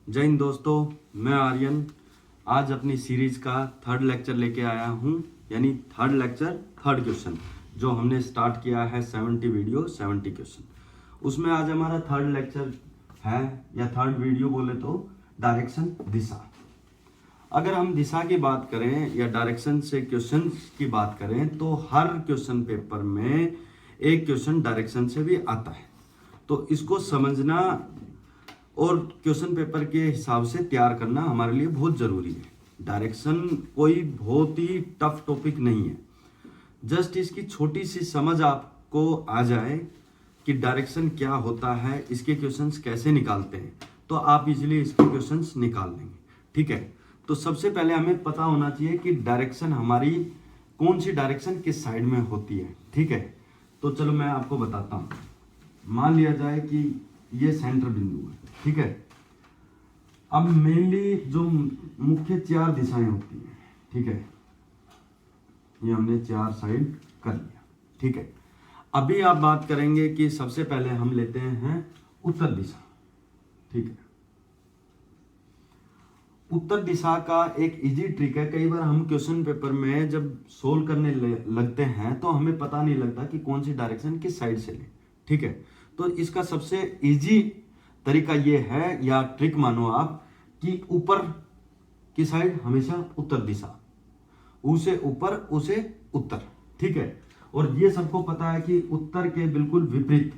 जय हिंद दोस्तों, मैं आर्यन आज अपनी सीरीज का थर्ड लेक्चर लेके आया हूँ, यानी थर्ड लेक्चर थर्ड क्वेश्चन जो हमने स्टार्ट किया है 70 वीडियो 70 क्वेश्चन। उसमें आज हमारा थर्ड लेक्चर है या थर्ड वीडियो बोले तो डायरेक्शन दिशा। अगर हम दिशा की बात करें या डायरेक्शन से क्वेश्चन की बात करें तो हर क्वेश्चन पेपर में एक क्वेश्चन डायरेक्शन से भी आता है, तो इसको समझना और क्वेश्चन पेपर के हिसाब से तैयार करना हमारे लिए बहुत ज़रूरी है। डायरेक्शन कोई बहुत ही टफ टॉपिक नहीं है, जस्ट इसकी छोटी सी समझ आपको आ जाए कि डायरेक्शन क्या होता है, इसके क्वेश्चंस कैसे निकालते हैं, तो आप इजीली इसके क्वेश्चंस निकाल लेंगे। ठीक है, तो सबसे पहले हमें पता होना चाहिए कि डायरेक्शन हमारी कौन सी डायरेक्शन किस साइड में होती है। ठीक है, तो चलो मैं आपको बताता हूँ। मान लिया जाए कि ये सेंटर बिंदु है। ठीक है, अब मेनली जो मुख्य चार दिशाएं होती हैं, ठीक है, ये हमने चार साइड कर लिया। ठीक है, अभी आप बात करेंगे कि सबसे पहले हम लेते हैं उत्तर दिशा। ठीक है, उत्तर दिशा का एक इजी ट्रिक है। कई बार हम क्वेश्चन पेपर में जब सोल्व करने लगते हैं तो हमें पता नहीं लगता कि कौन सी डायरेक्शन किस साइड से ले। ठीक है, तो इसका सबसे इजी तरीका ये है या ट्रिक मानो आप कि ऊपर की साइड हमेशा उत्तर दिशा, उसे ऊपर उसे उत्तर। ठीक है, और ये सबको पता है कि उत्तर के बिल्कुल विपरीत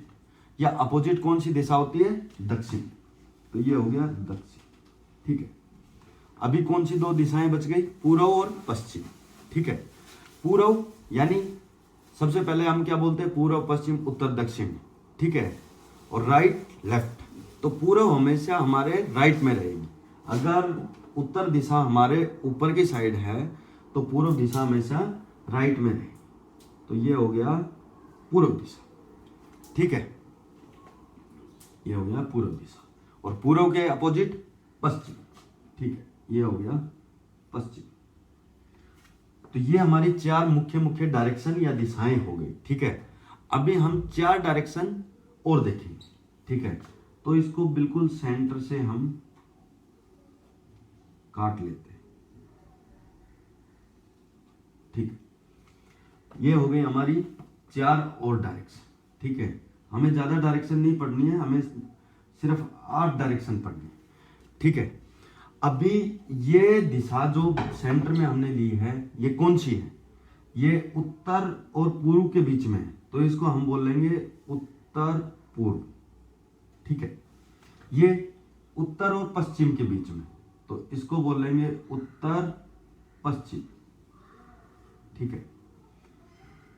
या अपोजिट कौन सी दिशा होती है? दक्षिण। तो ये हो गया दक्षिण। ठीक है, अभी कौन सी दो दिशाएं बच गई? पूर्व और पश्चिम। ठीक है, पूर्व यानी सबसे पहले हम क्या बोलते हैं? पूर्व पश्चिम उत्तर दक्षिण। ठीक है, और राइट लेफ्ट। तो पूर्व हमेशा हमारे राइट में रहेगी। अगर उत्तर दिशा हमारे ऊपर की साइड है तो पूर्व दिशा हमेशा राइट में रहेगी। तो ये हो गया पूर्व दिशा। ठीक है, ये हो गया पूर्व दिशा, और पूर्व के अपोजिट पश्चिम। ठीक है, ये हो गया पश्चिम। तो ये हमारी चार मुख्य डायरेक्शन या दिशाएं हो गई। ठीक है, अभी हम चार डायरेक्शन और देखेंगे। ठीक है, तो इसको बिल्कुल सेंटर से हम काट लेते हैं। ठीक है, ये हो गई हमारी चार और डायरेक्शन। ठीक है, हमें ज्यादा डायरेक्शन नहीं पढ़नी है, हमें सिर्फ 8 डायरेक्शन पढ़नी है। ठीक है, अभी ये दिशा जो सेंटर में हमने ली है ये कौन सी है? ये उत्तर और पूर्व के बीच में है, तो इसको हम बोल लेंगे उत्तर पूर्व। ठीक है, ये उत्तर और पश्चिम के बीच में, तो इसको बोल लेंगे उत्तर पश्चिम। ठीक है,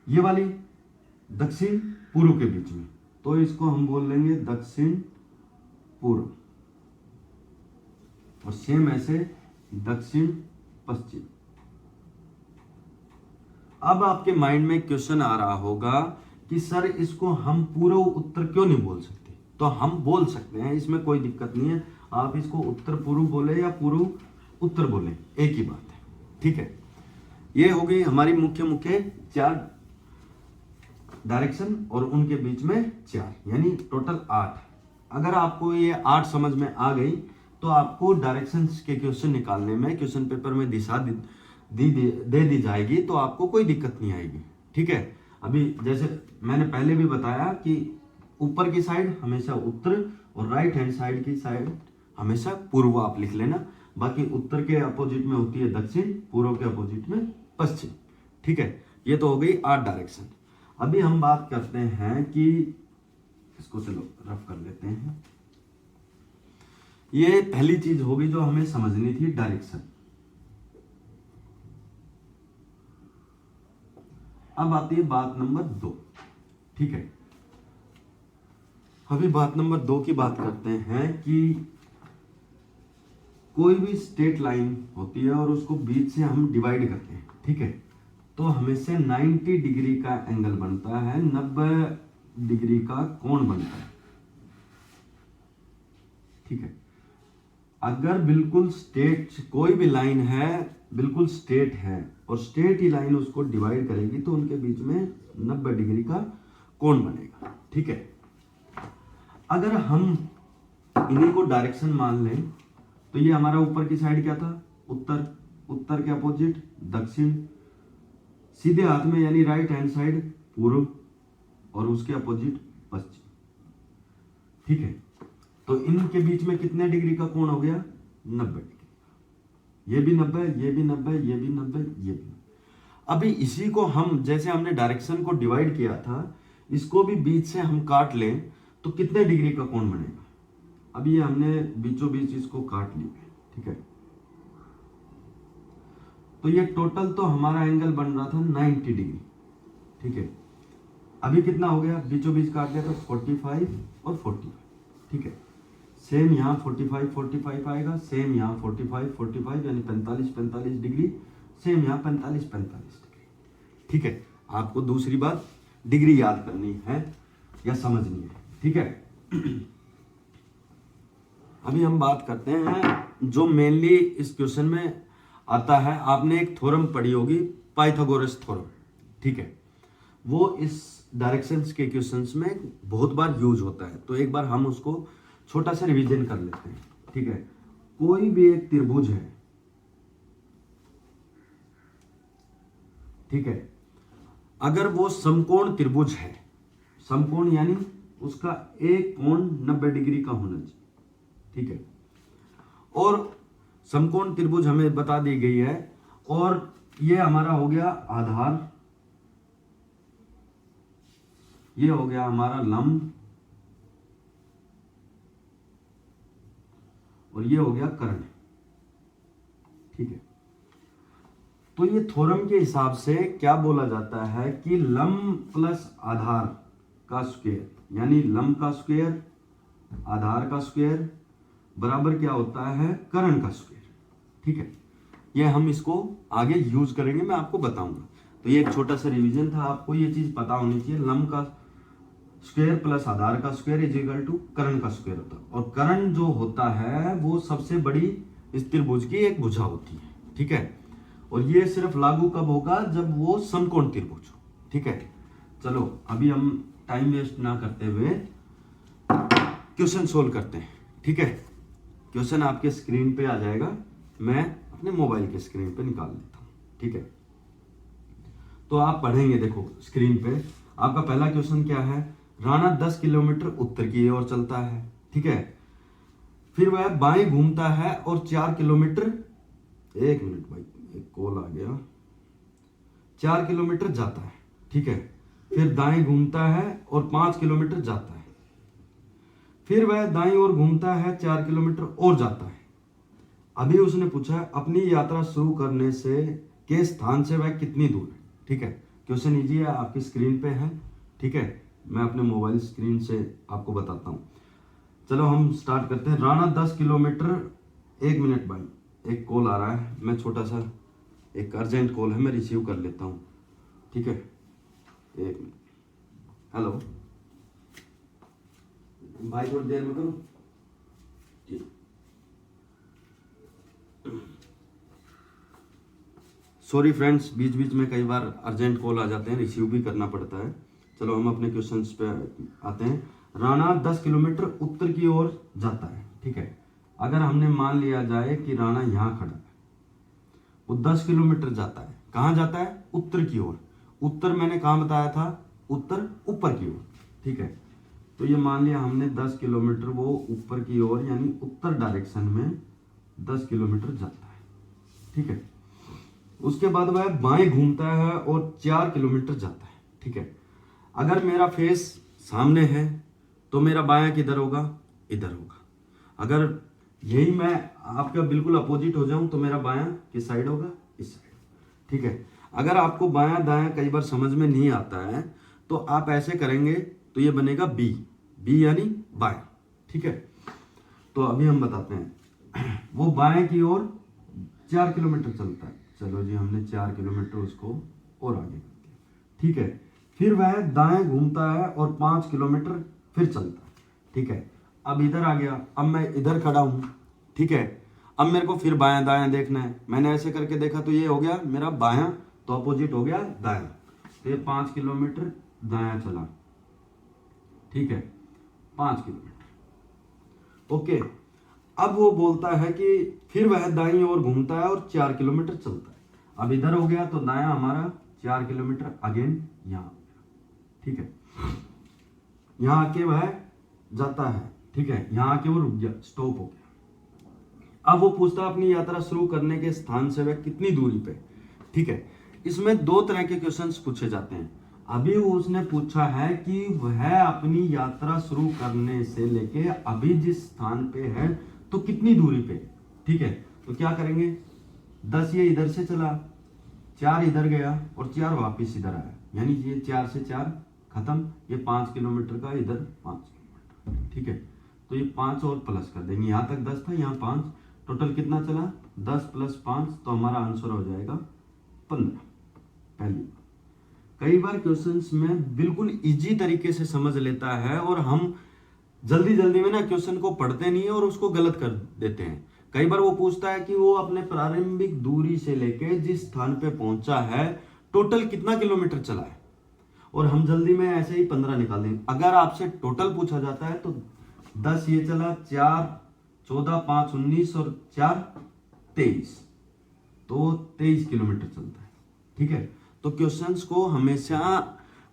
ये वाली दक्षिण पूर्व के बीच में, तो इसको हम बोल लेंगे दक्षिण पूर्व। और सेम ऐसे दक्षिण पश्चिम। अब आपके माइंड में क्वेश्चन आ रहा होगा कि सर इसको हम पूर्व उत्तर क्यों नहीं बोल सकते? तो हम बोल सकते हैं, इसमें कोई दिक्कत नहीं है। आप इसको उत्तर पूर्व बोले या पूर्व उत्तर बोले, एक ही बात है। ठीक है, ये हो गई हमारी मुख्य चार डायरेक्शन और उनके बीच में चार, यानी टोटल 8। अगर आपको ये 8 समझ में आ गई तो आपको डायरेक्शन के क्वेश्चन निकालने में क्वेश्चन पेपर में दिशा दे दी जाएगी, तो आपको कोई दिक्कत नहीं आएगी। ठीक है, अभी जैसे मैंने पहले भी बताया कि ऊपर की साइड हमेशा उत्तर और राइट हैंड साइड की साइड हमेशा पूर्व आप लिख लेना। बाकी उत्तर के अपोजिट में होती है दक्षिण, पूर्व के अपोजिट में पश्चिम। ठीक है, ये तो हो गई 8 डायरेक्शन। अभी हम बात करते हैं कि इसको चलो रफ कर लेते हैं। ये पहली चीज होगी जो हमें समझनी थी, डायरेक्शन। अब आती है बात नंबर 2। ठीक है, अभी बात नंबर 2 की बात करते हैं कि कोई भी स्ट्रेट लाइन होती है और उसको बीच से हम डिवाइड करते हैं। ठीक है, तो हमेशा 90 डिग्री का एंगल बनता है, 90 डिग्री का कोण बनता है। ठीक है, अगर बिल्कुल स्ट्रेट कोई भी लाइन है, बिल्कुल स्ट्रेट है और स्ट्रेट ही लाइन उसको डिवाइड करेगी तो उनके बीच में 90 डिग्री का कोण बनेगा। ठीक है, अगर हम इन्हीं को डायरेक्शन मान लें तो ये हमारा ऊपर की साइड क्या था, उत्तर, उत्तर के अपोजिट दक्षिण, सीधे हाथ में यानी राइट हैंड साइड पूर्व, और उसके अपोजिट पश्चिम। ठीक है, तो इनके बीच में कितने डिग्री का कोण हो गया, 90 डिग्री। ये भी 90, ये भी 90, ये भी 90, ये भी। अभी इसी को हम, जैसे हमने डायरेक्शन को डिवाइड किया था, इसको भी बीच से हम काट लें तो कितने डिग्री का कोण बनेगा। अभी ये हमने बीचों बीच इसको काट लिया। ठीक है, तो ये टोटल तो हमारा एंगल बन रहा था 90 डिग्री। ठीक है, अभी कितना हो गया, बीचों बीच काट दिया तो 45 और 45। ठीक है, सेम यहाँ 45 आएगा, सेम यहाँ 45 यानी 45 डिग्री, सेम यहाँ 45 डिग्री। ठीक है, आपको दूसरी बात डिग्री याद करनी है या समझनी है। ठीक है, अभी हम बात करते हैं जो मेनली इस क्वेश्चन में आता है। आपने एक थ्योरम पढ़ी होगी, पाइथागोरस थ्योरम। ठीक है, वो इस डायरेक्शंस के क्वेश्चंस में बहुत बार यूज होता है, तो एक बार हम उसको छोटा सा रिवीजन कर लेते हैं। ठीक है, कोई भी एक त्रिभुज है, ठीक है, अगर वो समकोण त्रिभुज है, समकोण यानी उसका एक कोण 90 डिग्री का होना चाहिए। ठीक है, और समकोण त्रिभुज हमें बता दी गई है, और ये हमारा हो गया आधार, ये हो गया हमारा लंब, और ये हो गया कर्ण। ठीक है, तो ये थ्योरम के हिसाब से क्या बोला जाता है कि लंब प्लस आधार का स्क्वायर, यानी लंब का स्क्वायर आधार का स्क्वायर बराबर क्या होता है, कर्ण का स्क्वायर। ठीक है, ये हम इसको आगे यूज करेंगे, मैं आपको बताऊंगा। तो ये एक छोटा सा रिवीजन था, आपको ये चीज पता होनी चाहिए, लंब का स्क्वायर प्लस आधार का स्क्वायर इज इक्वल टू कर्ण का स्क्वायर होता है, और कर्ण जो होता है वो सबसे बड़ी इस त्रिभुज की एक भुजा होती है। ठीक है, और ये सिर्फ लागू कब होगा, जब वो समकोण त्रिभुज हो। ठीक है, चलो अभी हम टाइम वेस्ट ना करते हुए क्वेश्चन सोल्व करते हैं। ठीक है, क्वेश्चन आपके स्क्रीन पे आ जाएगा, मैं अपने मोबाइल के स्क्रीन पे निकाल लेता हूं। ठीक है, तो आप पढ़ेंगे, देखो स्क्रीन पे आपका पहला क्वेश्चन क्या है, राणा 10 किलोमीटर उत्तर की ओर चलता है। ठीक है, फिर वह बाएं घूमता है और 4 किलोमीटर, एक मिनट भाई एक कॉल आ गया, 4 किलोमीटर जाता है। ठीक है, फिर दाएं घूमता है और 5 किलोमीटर जाता है, फिर वह दाईं ओर घूमता है 4 किलोमीटर और जाता है। अभी उसने पूछा है अपनी यात्रा शुरू करने से के स्थान से वह कितनी दूर है। ठीक है, क्वेश्चन इजी है, आपकी स्क्रीन पे है। ठीक है, मैं अपने मोबाइल स्क्रीन से आपको बताता हूँ। चलो हम स्टार्ट करते हैं। राणा 10 किलोमीटर, एक मिनट भाई एक कॉल आ रहा है, मैं छोटा सा एक अर्जेंट कॉल है, मैं रिसीव कर लेता हूँ। ठीक है, एक मिनट। हेलो भाई, थोड़ी देर में करूँ? ठीक, सॉरी फ्रेंड्स, बीच बीच में कई बार अर्जेंट कॉल आ जाते हैं, रिसीव भी करना पड़ता है। चलो हम अपने क्वेश्चंस पे आते हैं। राणा 10 किलोमीटर उत्तर की ओर जाता है। ठीक है, अगर हमने मान लिया जाए कि राणा यहाँ खड़ा है, वो 10 किलोमीटर जाता है, कहाँ जाता है, उत्तर की ओर। उत्तर मैंने कहाँ बताया था, उत्तर ऊपर की ओर। ठीक है, तो ये मान लिया हमने 10 किलोमीटर वो ऊपर की ओर यानी उत्तर डायरेक्शन में 10 किलोमीटर जाता है। ठीक है, उसके बाद वह बाएं घूमता है और 4 किलोमीटर जाता है। ठीक है, अगर मेरा फेस सामने है तो मेरा बायां किधर होगा, इधर होगा। अगर यही मैं आपका बिल्कुल अपोजिट हो जाऊं तो मेरा बायां किस साइड होगा, इस साइड। ठीक है, अगर आपको बायां दायां कई बार समझ में नहीं आता है तो आप ऐसे करेंगे तो ये बनेगा बी, बी यानी बाएं। ठीक है, तो अभी हम बताते हैं। वो बाएं की ओर 4 किलोमीटर चलता है। चलो जी, हमने 4 किलोमीटर उसको और आगे कर दिया। ठीक है, फिर वह दाएं घूमता है और 5 किलोमीटर फिर चलता है। ठीक है, अब इधर आ गया, अब मैं इधर खड़ा हूं। ठीक है, अब मेरे को फिर बायां दायां देखना है। मैंने ऐसे करके देखा तो ये हो गया मेरा बायां, तो अपोजिट हो गया दायां। तो ये 5 किलोमीटर दायां चला। ठीक है, 5 किलोमीटर। ओके, अब वो बोलता है कि फिर वह दाईं ओर घूमता है और 4 किलोमीटर चलता है। अब इधर हो गया तो दायां हमारा 4 किलोमीटर, अगेन यहाँ, ठीक है, यहाँ आके वह जाता है, ठीक है, यहाँ आके वो रुक गया, स्टॉप हो गया। अब वो पूछता है अपनी यात्रा शुरू करने के स्थान से वह कितनी दूरी पे, ठीक है। इसमें दो तरह के क्वेश्चंस पूछे जाते हैं। अभी उसने पूछा है कि वह अपनी यात्रा शुरू करने से लेके अभी जिस स्थान पे है तो कितनी दूरी पे, ठीक है। तो क्या करेंगे, 10 ये इधर से चला, 4 इधर गया और 4 वापिस इधर आया, यानी ये 4 से 4 खत्म, ये 5 किलोमीटर का, इधर 5 किलोमीटर, ठीक है। तो ये 5 और प्लस कर देंगे, यहाँ तक 10 था, यहाँ 5, टोटल कितना चला, 10 + 5, तो हमारा आंसर हो जाएगा 15। पहली बार, कई बार क्वेश्चंस में बिल्कुल इजी तरीके से समझ लेता है और हम जल्दी जल्दी में ना क्वेश्चन को पढ़ते नहीं है और उसको गलत कर देते हैं। कई बार वो पूछता है कि वो अपने प्रारंभिक दूरी से लेके जिस स्थान पे पहुंचा है टोटल कितना किलोमीटर चला है, और हम जल्दी में ऐसे ही 15 निकाल देंगे। अगर आपसे टोटल पूछा जाता है तो 10 ये चला, 4 14 5 19 और 4 23, तो 23 किलोमीटर चलता है, ठीक है। तो क्वेश्चंस को हमेशा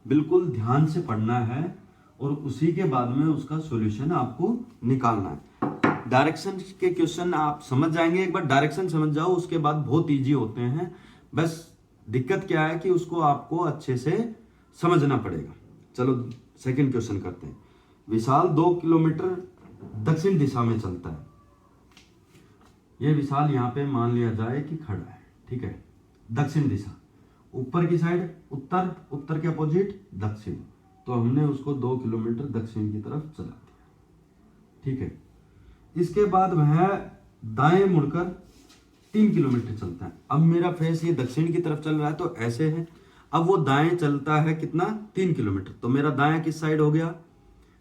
बिल्कुल ध्यान से पढ़ना है और उसी के बाद में उसका सॉल्यूशन आपको निकालना है। डायरेक्शन के क्वेश्चन आप समझ जाएंगे, एक बार डायरेक्शन समझ जाओ उसके बाद बहुत इजी होते हैं। बस दिक्कत क्या है कि उसको आपको अच्छे से समझना पड़ेगा। चलो सेकंड क्वेश्चन करते हैं। विशाल 2 किलोमीटर दक्षिण दिशा में चलता है। ये विशाल यहाँ पे मान लिया जाए कि खड़ा है, ठीक है। दक्षिण दिशा, ऊपर की साइड उत्तर, उत्तर के अपोजिट दक्षिण, तो हमने उसको 2 किलोमीटर दक्षिण की तरफ चला दिया, ठीक है। इसके बाद वह दाएं मुड़कर 3 किलोमीटर चलता है। अब मेरा फेस ये दक्षिण की तरफ चल रहा है तो ऐसे है, अब वो दाएं चलता है कितना, 3 किलोमीटर, तो मेरा दायां किस साइड हो गया,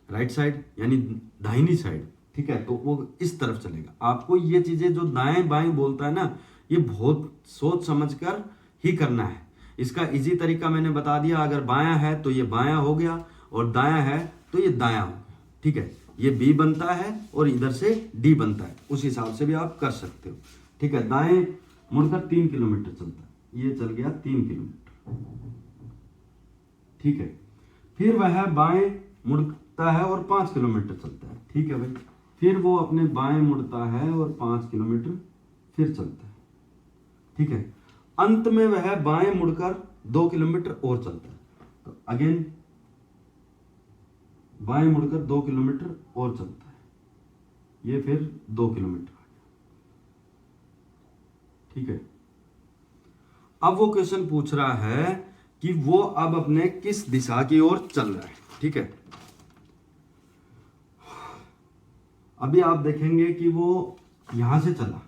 राइट साइड, यानी दाहिनी साइड, ठीक है। तो वो इस तरफ चलेगा। आपको ये चीजें जो दाएं बाएं बोलता है ना, ये बहुत सोच समझ कर ही करना है। इसका इजी तरीका मैंने बता दिया, अगर बायां है तो ये बायां हो गया और दायां है तो ये दायां हो गया, ठीक है। ये बी बनता है और इधर से डी बनता है, उस हिसाब से भी आप कर सकते हो, ठीक है। दाएं मुड़कर 3 किलोमीटर चलता है, ये चल गया 3 किलोमीटर, ठीक है। फिर वह बाएं मुड़ता है और 5 किलोमीटर चलता है, ठीक है भाई। फिर वो अपने बाएं मुड़ता है और 5 किलोमीटर फिर चलता है, ठीक है। अंत में वह बाएं मुड़कर 2 किलोमीटर और चलता है, तो अगेन बाएं मुड़कर 2 किलोमीटर और चलता है, ये फिर 2 किलोमीटर आ गया, ठीक है। अब वो क्वेश्चन पूछ रहा है कि वो अब अपने किस दिशा की ओर चल रहा है, ठीक है। अभी आप देखेंगे कि वो यहां से चला,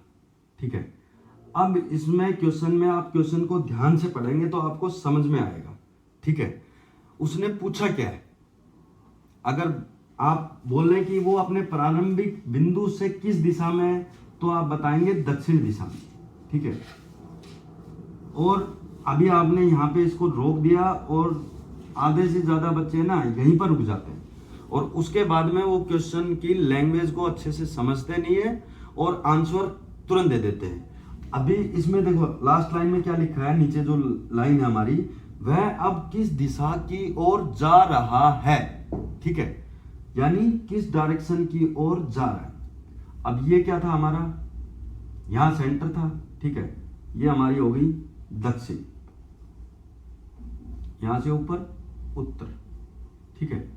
ठीक है। अब इसमें क्वेश्चन में आप क्वेश्चन को ध्यान से पढ़ेंगे तो आपको समझ में आएगा, ठीक है। उसने पूछा क्या है, अगर आप बोल रहे कि वो अपने प्रारंभिक बिंदु से किस दिशा में है तो आप बताएंगे दक्षिण दिशा में, ठीक है। और अभी आपने यहाँ पे इसको रोक दिया और आधे से ज्यादा बच्चे ना यहीं पर रुक जाते हैं और उसके बाद में वो क्वेश्चन की लैंग्वेज को अच्छे से समझते नहीं है और आंसर तुरंत दे देते हैं। अभी इसमें देखो लास्ट लाइन में क्या लिखा है, नीचे जो लाइन है हमारी, वह अब किस दिशा की ओर जा रहा है, ठीक है, यानी किस डायरेक्शन की ओर जा रहा है। अब ये क्या था हमारा, यहां सेंटर था, ठीक है। ये हमारी हो गई दक्षिण, यहां से ऊपर उत्तर, ठीक है।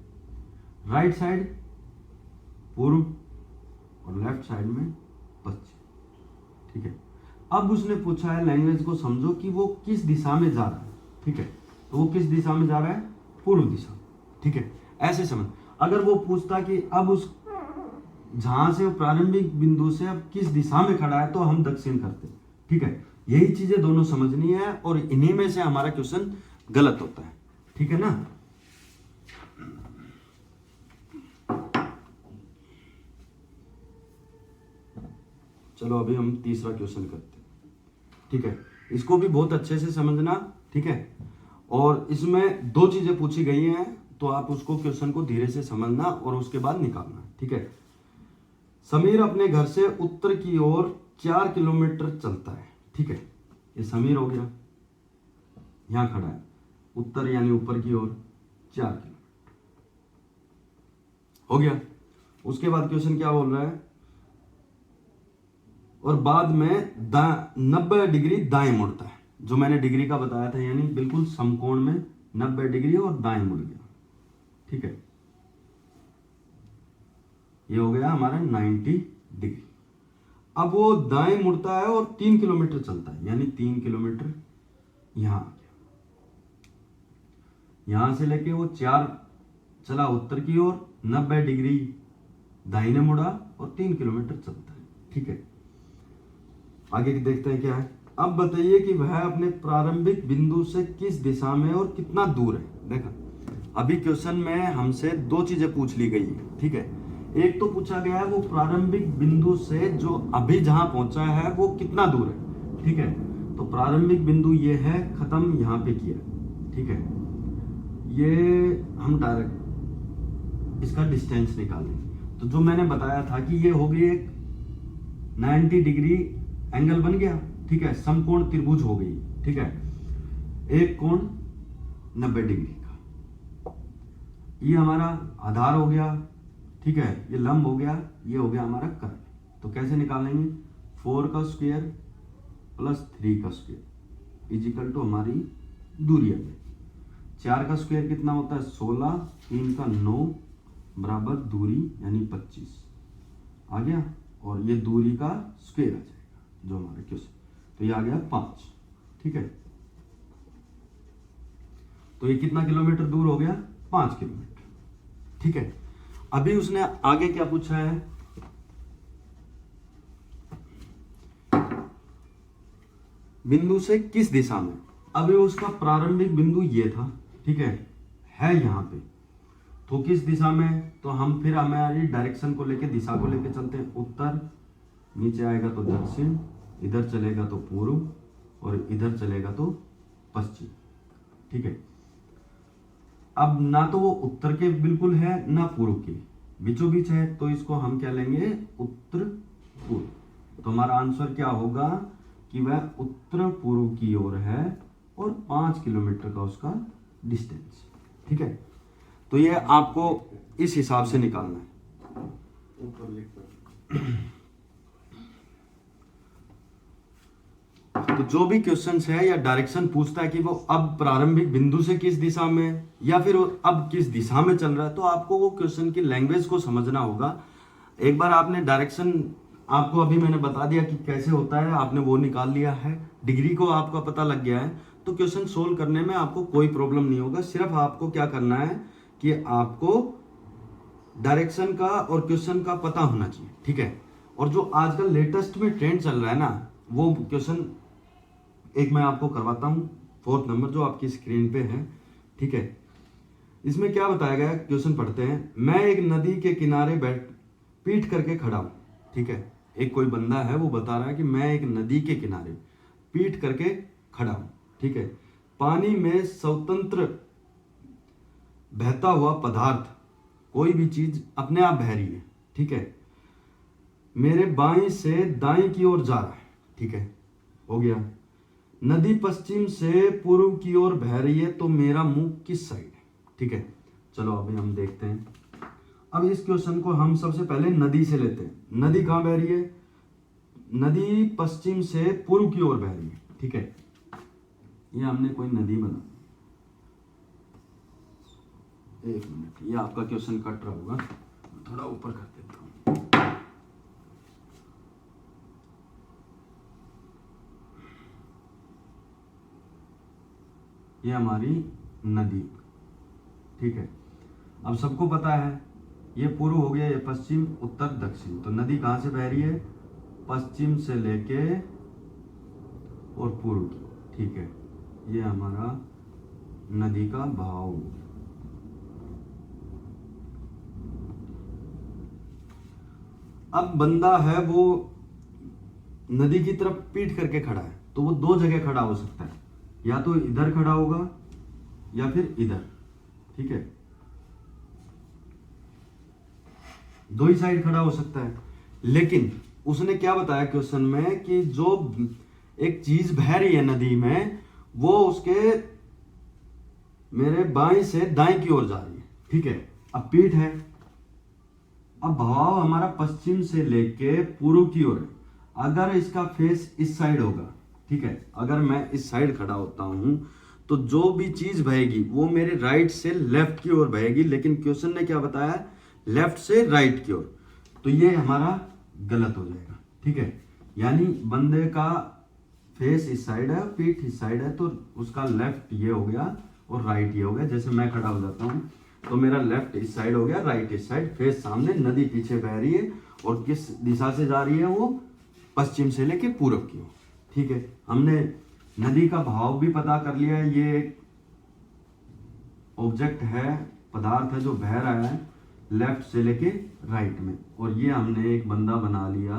राइट साइड पूर्व और लेफ्ट साइड में पश्चिम, ठीक है। अब उसने पूछा है, लैंग्वेज को समझो कि वो किस दिशा में जा रहा है, ठीक है। तो वो किस दिशा में जा रहा है, पूर्व दिशा, ठीक है। ऐसे समझ। अगर वो पूछता कि अब उस जहां से प्रारंभिक बिंदु से अब किस दिशा में खड़ा है तो हम दक्षिण करते, ठीक है। यही चीजें दोनों समझनी है और इन्हीं में से हमारा क्वेश्चन गलत होता है, ठीक है ना। चलो अभी हम तीसरा क्वेश्चन करते हैं, ठीक है। इसको भी बहुत अच्छे से समझना, ठीक है। और इसमें 2 चीजें पूछी गई हैं तो आप उसको क्वेश्चन को धीरे से समझना और उसके बाद निकालना, ठीक है। समीर अपने घर से उत्तर की ओर 4 किलोमीटर चलता है। ठीक है, ये समीर हो गया, यहां खड़ा है, उत्तर यानी ऊपर की ओर 4 किलोमीटर हो गया। उसके बाद क्वेश्चन क्या बोल रहा है, और बाद में 90 डिग्री दाएं मुड़ता है, जो मैंने डिग्री का बताया था, यानी बिल्कुल समकोण में 90 डिग्री और दाएं मुड़ गया। ठीक है, ये हो गया हमारा 90 डिग्री। अब वो दाएं मुड़ता है और 3 किलोमीटर चलता है, यानी 3 किलोमीटर यहां आ गया। यहां से लेके वो 4 चला उत्तर की ओर, 90 डिग्री दाहिने मुड़ा और 3 किलोमीटर चलता है। ठीक है, आगे देखते हैं क्या है। अब बताइए कि वह अपने प्रारंभिक बिंदु से किस दिशा में और कितना दूर है। देखा, अभी क्वेश्चन में हमसे 2 चीजें पूछ ली गई है। ठीक है, एक तो पूछा गया है वो प्रारंभिक बिंदु से जो अभी जहां पहुंचा है वो कितना दूर है। ठीक है, तो प्रारंभिक बिंदु ये है, खत्म यहां पे किया। ठीक है, ये हम डायरेक्ट इसका डिस्टेंस निकालेंगे। तो जो मैंने बताया था कि ये हो गई एक 90 डिग्री एंगल बन गया। ठीक है, समकोण त्रिभुज हो गई। ठीक है, एक कोण 90 डिग्री का, ये हमारा आधार हो गया। ठीक है, ये लंब हो गया, ये हो गया हमारा कर्ण। तो कैसे निकालेंगे, 4 का स्क्वायर प्लस 3 का स्क्वायर इजिकल टू हमारी दूरी आ गई। 4 का स्क्वायर कितना होता है 16, 3 का 9 बराबर दूरी यानी 25 आ गया, और ये दूरी का स्क्वायर आ जाएगा जो हमारे क्वेश्चन, तो ये आ गया 5। ठीक है, तो ये कितना किलोमीटर दूर हो गया, 5 किलोमीटर। ठीक है, अभी उसने आगे क्या पूछा है, बिंदु से किस दिशा में। अभी उसका प्रारंभिक बिंदु ये था। ठीक है यहां पे, तो किस दिशा में, तो हम फिर हमारी डायरेक्शन को लेके, दिशा को लेके चलते हैं। उत्तर, नीचे आएगा तो दक्षिण, इधर चलेगा तो पूर्व, और इधर चलेगा तो पश्चिम। ठीक है, अब ना तो वो उत्तर के बिल्कुल है ना पूर्व के, बीचों बीच है, तो इसको हम क्या लेंगे, उत्तर पूर्व। तो हमारा आंसर क्या होगा कि वह उत्तर पूर्व की ओर है और 5 किलोमीटर का उसका डिस्टेंस। ठीक है, तो ये आपको इस हिसाब से निकालना है। तो जो भी क्वेश्चंस है या डायरेक्शन पूछता है कि वो अब प्रारंभिक बिंदु से किस दिशा में या फिर अब किस दिशा में चल रहा है, तो आपको वो क्वेश्चन की लैंग्वेज को समझना होगा। एक बार आपने डायरेक्शन, आपको अभी मैंने बता दिया कि कैसे होता है, आपने वो निकाल लिया है, डिग्री को आपका पता लग गया है, तो क्वेश्चन सोल्व करने में आपको कोई प्रॉब्लम नहीं होगा। सिर्फ आपको क्या करना है कि आपको डायरेक्शन का और क्वेश्चन का पता होना चाहिए। ठीक है, और जो आजकल लेटेस्ट में ट्रेंड चल रहा है ना, वो क्वेश्चन एक मैं आपको करवाता हूं, 4th नंबर जो आपकी स्क्रीन पे है। ठीक है, इसमें क्या बताया गया, क्वेश्चन पढ़ते हैं। मैं एक नदी के किनारे पीठ करके खड़ा हूं। ठीक है, एक कोई बंदा है वो बता रहा है कि मैं एक नदी के किनारे पीठ करके खड़ा हूं। ठीक है, पानी में स्वतंत्र बहता हुआ पदार्थ, कोई भी चीज अपने आप बह रही है। ठीक है, मेरे बाएं से दाएं की ओर जा रहा है। ठीक है, हो गया। नदी पश्चिम से पूर्व की ओर बह रही है, तो मेरा मुंह किस साइड है। ठीक है, चलो अभी हम देखते हैं। अब इस क्वेश्चन को हम सबसे पहले नदी से लेते हैं। नदी कहां बह रही है, नदी पश्चिम से पूर्व की ओर बह रही है। ठीक है, ये हमने कोई नदी बना, एक मिनट, ये आपका क्वेश्चन कट रहा होगा, थोड़ा ऊपर कर देता हूं। ये हमारी नदी। ठीक है, अब सबको पता है ये पूर्व हो गया, ये पश्चिम, उत्तर, दक्षिण। तो नदी कहां से बह रही है, पश्चिम से लेके और पूर्व की। ठीक है, ये हमारा नदी का बहाव। अब बंदा है वो नदी की तरफ पीठ करके खड़ा है, तो वो 2 जगह खड़ा हो सकता है, या तो इधर खड़ा होगा या फिर इधर। ठीक है, 2 ही साइड खड़ा हो सकता है। लेकिन उसने क्या बताया क्वेश्चन में कि जो एक चीज बह रही है नदी में वो उसके मेरे बाएं से दाएं की ओर जा रही है, ठीक है। अब पीठ है, अब बहाव हमारा पश्चिम से लेके पूर्व की ओर है। अगर इसका फेस इस साइड होगा, ठीक है, अगर मैं इस साइड खड़ा होता हूं तो जो भी चीज बहेगी वो मेरे राइट से लेफ्ट की ओर बहेगी, लेकिन क्वेश्चन ने क्या बताया, लेफ्ट से राइट की ओर। तो ये हमारा गलत हो जाएगा, ठीक है। यानी बंदे का फेस इस साइड है, पीठ इस साइड है, तो उसका लेफ्ट ये हो गया और राइट ये हो गया। जैसे मैं खड़ा हो जाता हूं तो मेरा लेफ्ट इस साइड हो गया, राइट इस साइड, फेस सामने, नदी पीछे बह रही है और किस दिशा से जा रही है, वो पश्चिम से लेके पूरब की ओर, ठीक है। हमने नदी का भाव भी पता कर लिया है, ये एक ऑब्जेक्ट है, पदार्थ है जो बह रहा है लेफ्ट से लेके राइट में, और ये हमने एक बंदा बना लिया,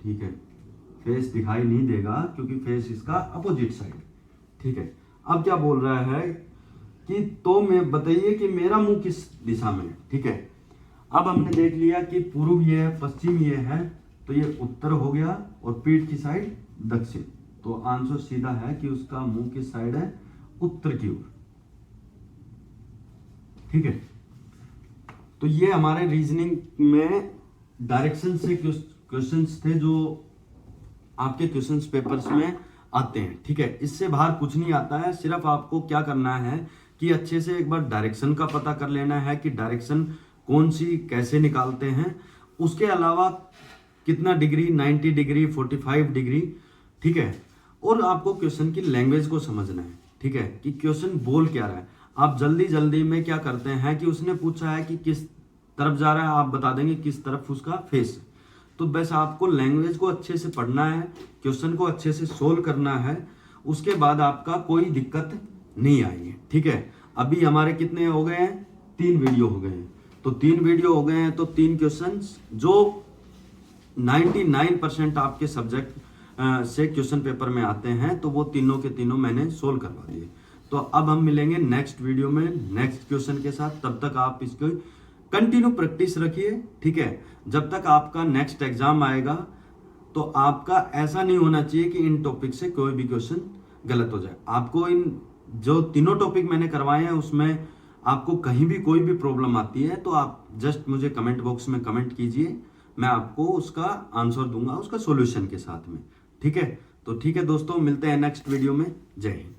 ठीक है। फेस दिखाई नहीं देगा क्योंकि फेस इसका अपोजिट साइड, ठीक है। अब क्या बोल रहा है कि तो मैं बताइए कि मेरा मुंह किस दिशा में है, ठीक है। अब हमने देख लिया कि पूर्व ये है, पश्चिम ये है, तो ये उत्तर हो गया और पीठ की साइड दक्षिण। तो आंसर सीधा है कि उसका मुंह किस साइड है, उत्तर की ओर, ठीक है। तो ये हमारे रीजनिंग में डायरेक्शन से क्वेश्चंस थे जो आपके क्वेश्चंस पेपर्स में आते हैं, ठीक है। इससे बाहर कुछ नहीं आता है, सिर्फ आपको क्या करना है कि अच्छे से एक बार डायरेक्शन का पता कर लेना है कि डायरेक्शन कौन सी कैसे निकालते हैं। उसके अलावा कितना डिग्री, 90 डिग्री, 45 डिग्री, ठीक है। और आपको क्वेश्चन की लैंग्वेज को समझना है, ठीक है, कि क्वेश्चन बोल क्या रहा है। आप जल्दी जल्दी में क्या करते हैं कि उसने पूछा है कि किस तरफ जा रहा है, आप बता देंगे किस तरफ उसका फेस है। तो बस आपको लैंग्वेज को अच्छे से पढ़ना है, क्वेश्चन को अच्छे से सोल्व करना है, उसके बाद आपका कोई दिक्कत नहीं आएगी, ठीक है। अभी हमारे कितने हो गए हैं, 3 वीडियो हो गए हैं। तो 3 वीडियो हो गए हैं तो 3 क्वेश्चंस जो 99% आपके सब्जेक्ट से क्वेश्चन पेपर में आते हैं, तो वो तीनों के तीनों मैंने सोल्व करवा दिए। तो अब हम मिलेंगे नेक्स्ट वीडियो में नेक्स्ट क्वेश्चन के साथ। तब तक आप इसको कंटिन्यू प्रैक्टिस रखिए, ठीक है। जब तक आपका नेक्स्ट एग्जाम आएगा तो आपका ऐसा नहीं होना चाहिए कि इन टॉपिक से कोई भी क्वेश्चन गलत हो जाए। आपको इन जो तीनों टॉपिक मैंने करवाए हैं उसमें आपको कहीं भी कोई भी प्रॉब्लम आती है तो आप जस्ट मुझे कमेंट बॉक्स में कमेंट कीजिए, मैं आपको उसका आंसर दूंगा उसका सॉल्यूशन के साथ में, ठीक है। तो ठीक है दोस्तों, मिलते हैं नेक्स्ट वीडियो में। जय हिंद।